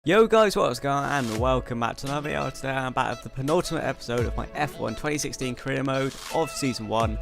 Yo guys, what's going on and welcome back to another video. Today I'm back with the penultimate episode of my F1 2016 career mode of season 1,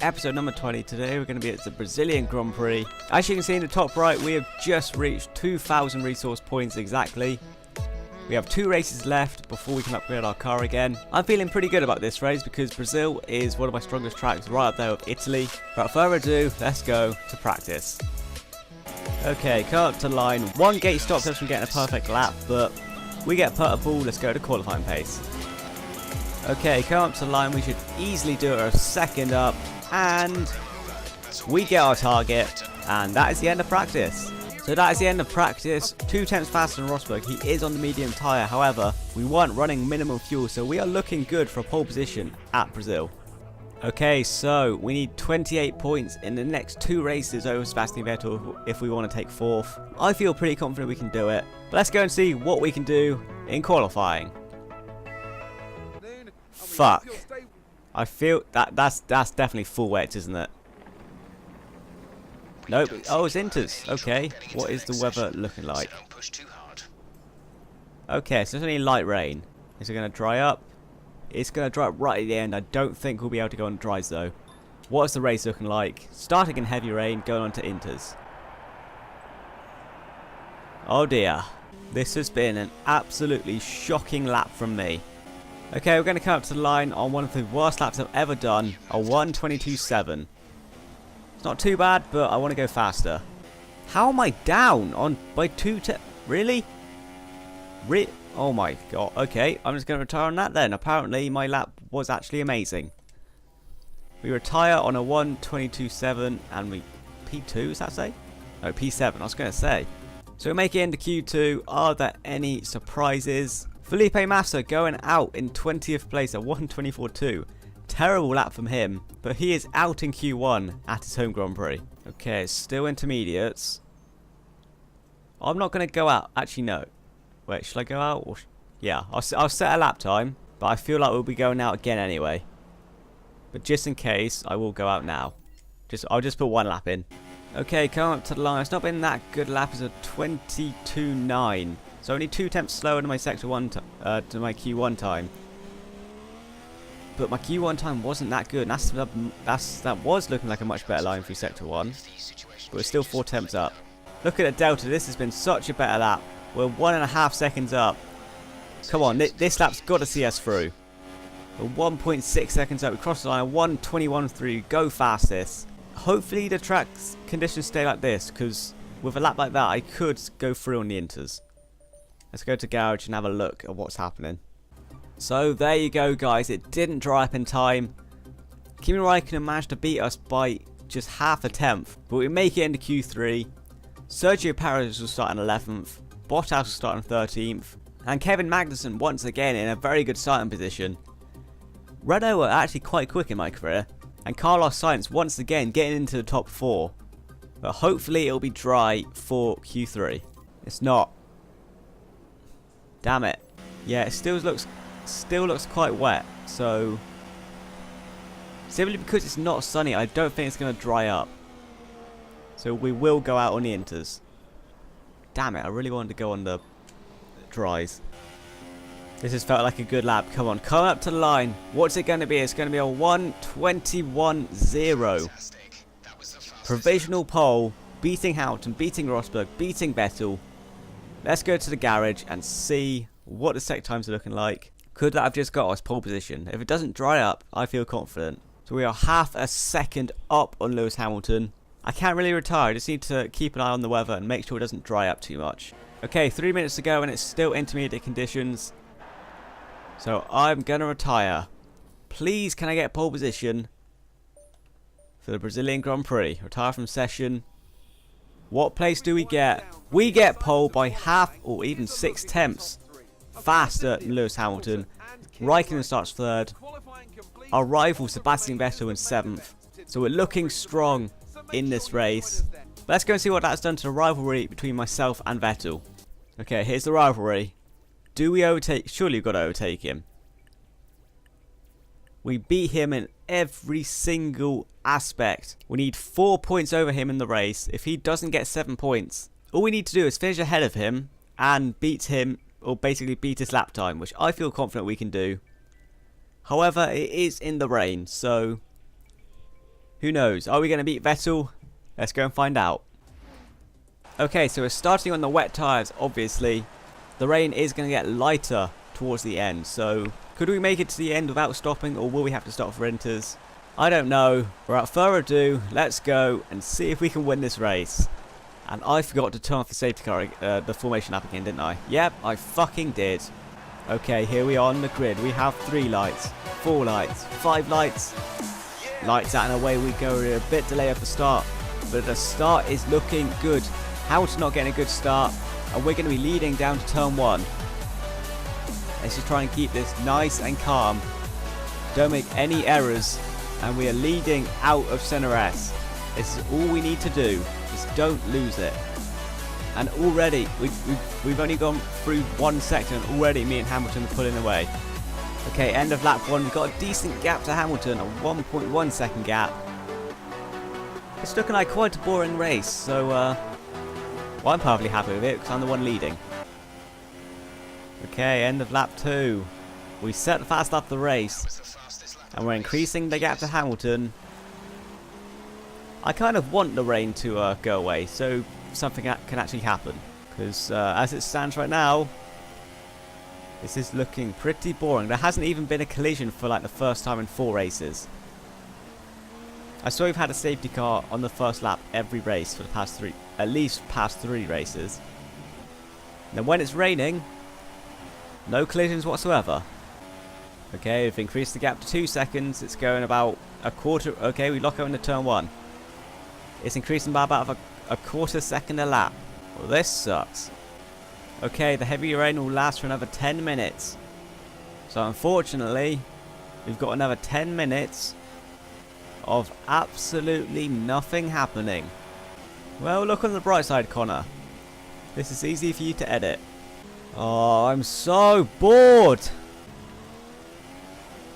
episode number 20. Today we're going to be at the Brazilian Grand Prix. As you can see in the top right, we have just reached 2,000 resource points exactly. We have 2 races left before we can upgrade our car again. I'm feeling pretty good about this race because Brazil is one of my strongest tracks, right up there with Italy. Without further ado, let's go to practice. Okay, come up to line. One gate stops us from getting a perfect lap, but we get puttable. Let's go to qualifying pace. Okay, come up to line. We should easily do it a second up, and we get our target, and that is the end of practice. So that is the end of practice. 2 tenths faster than Rosberg. He is on the medium tyre. However, we weren't running minimum fuel, so we are looking good for a pole position at Brazil. Okay, so we need 28 points in the next 2 races over Sebastian Vettel if we want to take 4th. I feel pretty confident we can do it. But let's go and see what we can do in qualifying. Fuck. I feel that's definitely full wet, isn't it? Nope. Oh, it's Inters. Okay. What is the weather looking like? Okay, so it's only light rain. Is it going to dry up? It's going to dry up right at the end. I don't think we'll be able to go on dries though. What is the race looking like? Starting in heavy rain, going on to Inters. Oh dear. This has been an absolutely shocking lap from me. Okay, we're going to come up to the line on one of the worst laps I've ever done. A 1:22.7. It's not too bad, but I want to go faster. How am I down on by 2 Really? Oh my god. Okay, I'm just going to retire on that then. Apparently, my lap was actually amazing. We retire on a 1:22.7 and we... P2, does that say? No, P7, I was going to say. So we make it into Q2. Are there any surprises? Felipe Massa going out in 20th place at 1:24.2. Terrible lap from him, but he is out in Q1 at his home Grand Prix. Okay, still intermediates. I'm not going to go out. Actually, no. Wait, should I go out? Or yeah, I'll set a lap time, but I feel like we'll be going out again anyway. But just in case, I will go out now. I'll just put 1 lap in. Okay, come up to the line. It's not been that good lap as a 22.9. So only 2 tenths slower than my sector 1 to my Q1 time. But my Q1 time wasn't that good. That was looking like a much better line through sector 1. But we're still 4 tenths up. Look at the delta. This has been such a better lap. We're 1.5 seconds up. Come on, this lap's got to see us through. We're 1.6 seconds up. We crossed the line. 1:21.3. Go fastest. Hopefully the track conditions stay like this, because with a lap like that, I could go through on the Inters. Let's go to garage and have a look at what's happening. So there you go, guys. It didn't dry up in time. Kimi Raikkonen managed to beat us by just half a tenth, but we make it into Q3. Sergio Perez will start in 11th. Bottas will start in 13th. And Kevin Magnussen once again in a very good starting position. Renault were actually quite quick in my career. And Carlos Sainz once again getting into the top 4. But hopefully it'll be dry for Q3. It's not. Damn it. Yeah, it still looks quite wet. So simply because it's not sunny, I don't think it's going to dry up. So we will go out on the Inters. Damn it, I really wanted to go on the dries. This has felt like a good lap. Come on, come up to the line. What's it going to be? It's going to be a 1:21.0. Provisional pole, beating Hamilton, beating Rosberg, beating Vettel. Let's go to the garage and see what the sec times are looking like. Could that have just got us pole position? If it doesn't dry up, I feel confident. So we are half a second up on Lewis Hamilton. I can't really retire. I just need to keep an eye on the weather and make sure it doesn't dry up too much. Okay, 3 minutes to go and it's still intermediate conditions. So I'm going to retire. Please, can I get pole position for the Brazilian Grand Prix? Retire from session. What place do we get? We get pole by half or even 6 tenths faster than Lewis Hamilton. Raikkonen starts 3rd. Our rival Sebastian Vettel in 7th. So we're looking strong in this race. Let's go and see what that's done to the rivalry between myself and Vettel. Okay, here's the rivalry. Do we overtake? Surely we've got to overtake him. We beat him in every single aspect. We need 4 points over him in the race. If he doesn't get 7 points, all we need to do is finish ahead of him and beat him, or basically beat his lap time, which I feel confident we can do. However, it is in the rain, so who knows? Are we going to beat Vettel? Let's go and find out. Okay, so we're starting on the wet tyres, obviously. The rain is going to get lighter towards the end, so could we make it to the end without stopping, or will we have to stop for inters? I don't know. Without further ado, let's go and see if we can win this race. And I forgot to turn off the safety car, the formation app again, didn't I? Yep, I fucking did. Okay, here we are on the grid. We have 3 lights, 4 lights, 5 lights. Lights out and away we go. We're a bit delayed at the start, but the start is looking good. Hamilton's not getting a good start, and we're going to be leading down to turn 1. Let's just try and keep this nice and calm. Don't make any errors, and we are leading out of Center S. This is all we need to do. Just don't lose it. And already, we've only gone through 1 sector, and already me and Hamilton are pulling away. Okay, end of lap 1. We've got a decent gap to Hamilton, a 1.1 second gap. It's looking like quite a boring race, so well, I'm perfectly happy with it because I'm the one leading. Okay, end of lap 2. We set fast up the race, and we're increasing the gap to Hamilton. I kind of want the rain to go away, so something can actually happen. Because as it stands right now, this is looking pretty boring. There hasn't even been a collision for like the first time in 4 races. I swear we've had a safety car on the first lap every race for the past 3, at least past 3 races. Then when it's raining, no collisions whatsoever. Okay, we've increased the gap to 2 seconds. It's going about a quarter. Okay, we lock out into turn 1. It's increasing by about a quarter second a lap. Well, this sucks. Okay, the heavy rain will last for another 10 minutes. So unfortunately, we've got another 10 minutes of absolutely nothing happening. Well, look on the bright side, Connor. This is easy for you to edit. Oh, I'm so bored.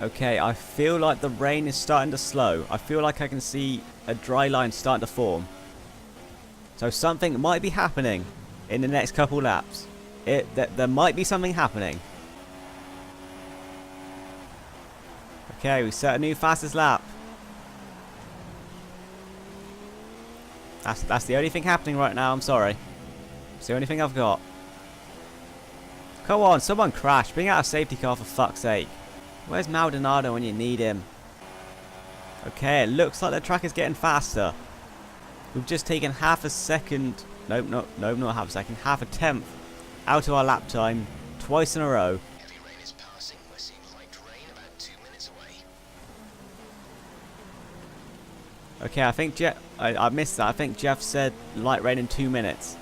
Okay, I feel like the rain is starting to slow. I feel like I can see a dry line starting to form. So something might be happening in the next couple laps. There might be something happening. Okay, we set a new fastest lap. That's the only thing happening right now, I'm sorry. It's the only thing I've got. Come on, someone crash. Bring out a safety car for fuck's sake. Where's Maldonado when you need him? Okay, it looks like the track is getting faster. We've just taken half a second. Nope, not half a second. Half a tenth out of our lap time twice in a row. Heavy rain is passing. We're seeing light rain about 2 minutes away. Okay, I think I missed that. I think Jeff said light rain in 2 minutes.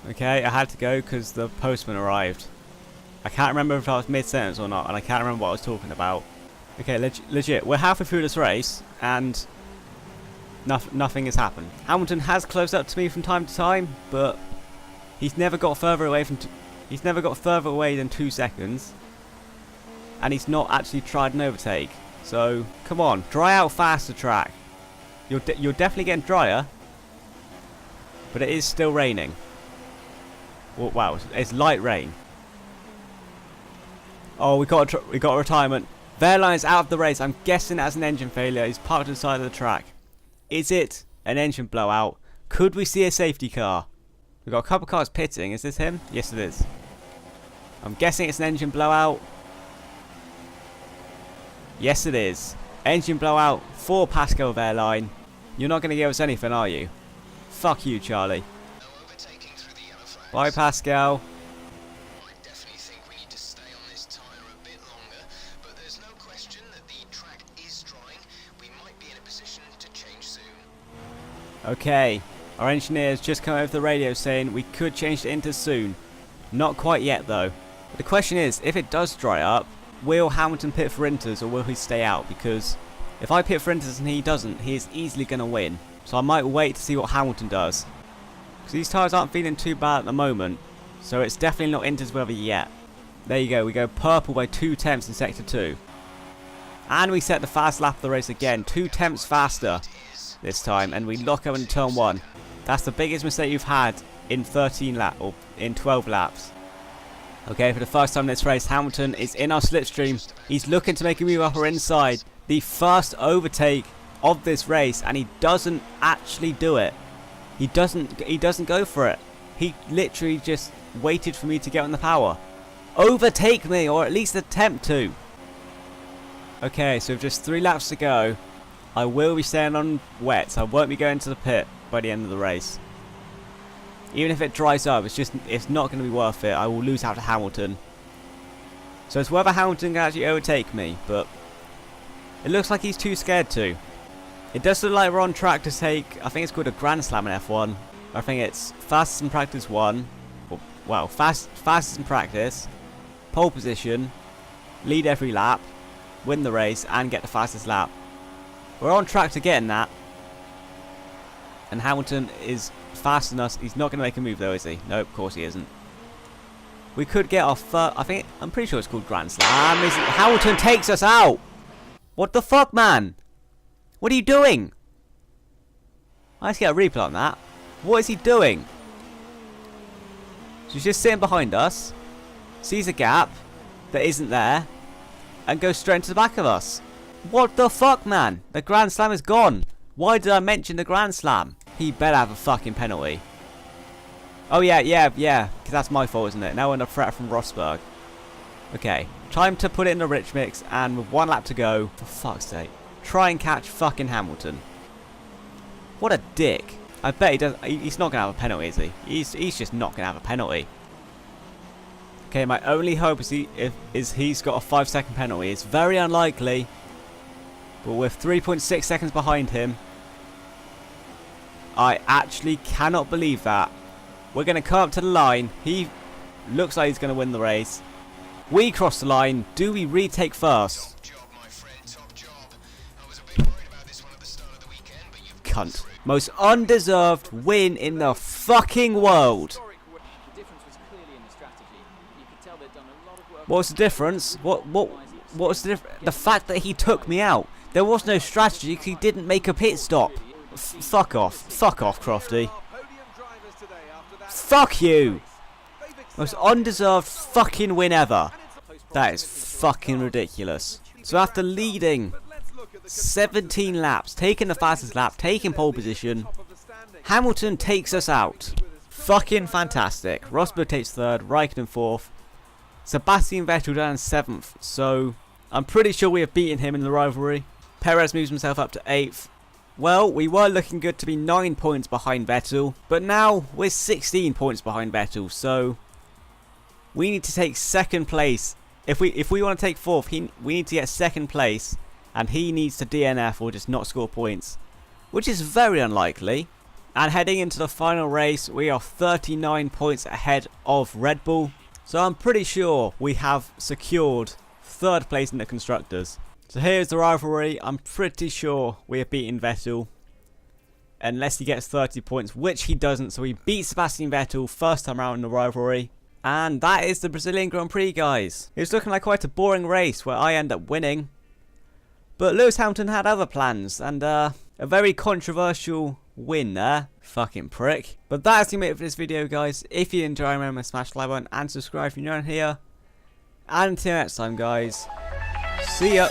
Okay, I had to go because the postman arrived. I can't remember if I was mid-sentence or not, and I can't remember what I was talking about. Okay, legit, we're halfway through this race, and nothing has happened. Hamilton has closed up to me from time to time, but he's never got further away than 2 seconds, and he's not actually tried an overtake. So come on, dry out faster, track. You're definitely getting drier, but it is still raining. Well, wow, it's light rain. Oh, we got a retirement. Verline's out of the race. I'm guessing that's an engine failure. He's parked to the side of the track. Is it an engine blowout? Could we see a safety car? We've got a couple cars pitting. Is this him? Yes, it is. I'm guessing it's an engine blowout. Yes, it is. Engine blowout for Pascal Verline. You're not going to give us anything, are you? Fuck you, Charlie. No overtaking through the yellow flags. Bye, Pascal. I definitely think we need to stay on this tyre a bit longer, but there's no question that the track is drying. We might be in a position to change soon. Okay, our engineer's just come over the radio saying we could change the inters soon. Not quite yet though. But the question is, if it does dry up, will Hamilton pit for inters or will he stay out? Because if I pit for inters and he doesn't, he is easily going to win. So I might wait to see what Hamilton does. Because these tyres aren't feeling too bad at the moment. So it's definitely not inters weather yet. There you go, we go purple by 2 tenths in sector 2. And we set the fast lap of the race again. 2 tenths faster this time. And we lock up in turn 1. That's the biggest mistake you've had in 12 laps. Okay, for the first time in this race, Hamilton is in our slipstream. He's looking to make a move upper inside. The first overtake of this race, and he doesn't actually do it. He doesn't go for it. He literally just waited for me to get on the power. Overtake me, or at least attempt to. Okay, so with just 3 laps to go, I will be staying on wet. I won't be going to the pit by the end of the race. Even if it dries up, it's not going to be worth it. I will lose out to Hamilton. So it's whether Hamilton can actually overtake me, but it looks like he's too scared to. It does look like we're on track to take, I think it's called a Grand Slam in F1. I think it's fastest in practice 1. Well, fastest in practice, pole position, lead every lap, win the race, and get the fastest lap. We're on track to getting that. And Hamilton is faster than us. He's not going to make a move though, is he? No, of course he isn't. We could get our first, I'm pretty sure it's called Grand Slam. Hamilton takes us out! What the fuck, man? What are you doing? I have to get a replay on that. What is he doing? So he's just sitting behind us, sees a gap that isn't there, and goes straight into the back of us. What the fuck, man? The Grand Slam is gone. Why did I mention the Grand Slam? He better have a fucking penalty. Oh yeah, because that's my fault, isn't it? Now we're under threat from Rosberg. Okay, time to put it in the rich mix, and with 1 lap to go, for fuck's sake, try and catch fucking Hamilton. What a dick. I bet he does. He's not going to have a penalty, is he? He's just not going to have a penalty. Okay, my only hope is he's got a 5-second penalty. It's very unlikely. But with 3.6 seconds behind him, I actually cannot believe that. We're going to come up to the line. He looks like he's going to win the race. We cross the line. Do we retake first? Top job, my friend, top job. I was a bit worried about this one at the start of the weekend, but you've Cunt. Most undeserved win in the fucking world. What's the difference? What was the difference? The fact that he took me out. There was no strategy because he didn't make a pit stop. Fuck off. Fuck off, Crofty. Fuck you. Most undeserved fucking win ever. That is fucking ridiculous. So after leading 17 laps, taking the fastest lap, taking pole position, Hamilton takes us out. Fucking fantastic. Rosberg takes 3rd, Raikkonen 4th. Sebastian Vettel down 7th. So I'm pretty sure we have beaten him in the rivalry. Perez moves himself up to 8th. Well, we were looking good to be 9 points behind Vettel, but now we're 16 points behind Vettel, so we need to take 2nd place. If we want to take 4th, we need to get 2nd place, and he needs to DNF or just not score points, which is very unlikely. And heading into the final race, we are 39 points ahead of Red Bull, so I'm pretty sure we have secured 3rd place in the Constructors. So here's the rivalry. I'm pretty sure we have beaten Vettel. Unless he gets 30 points, which he doesn't. So he beats Sebastian Vettel first time around in the rivalry. And that is the Brazilian Grand Prix, guys. It was looking like quite a boring race where I end up winning. But Lewis Hamilton had other plans. And a very controversial win there. Fucking prick. But that is the it for this video, guys. If you enjoy, remember to smash the like button and subscribe if you're new here. And until next time, guys. See ya.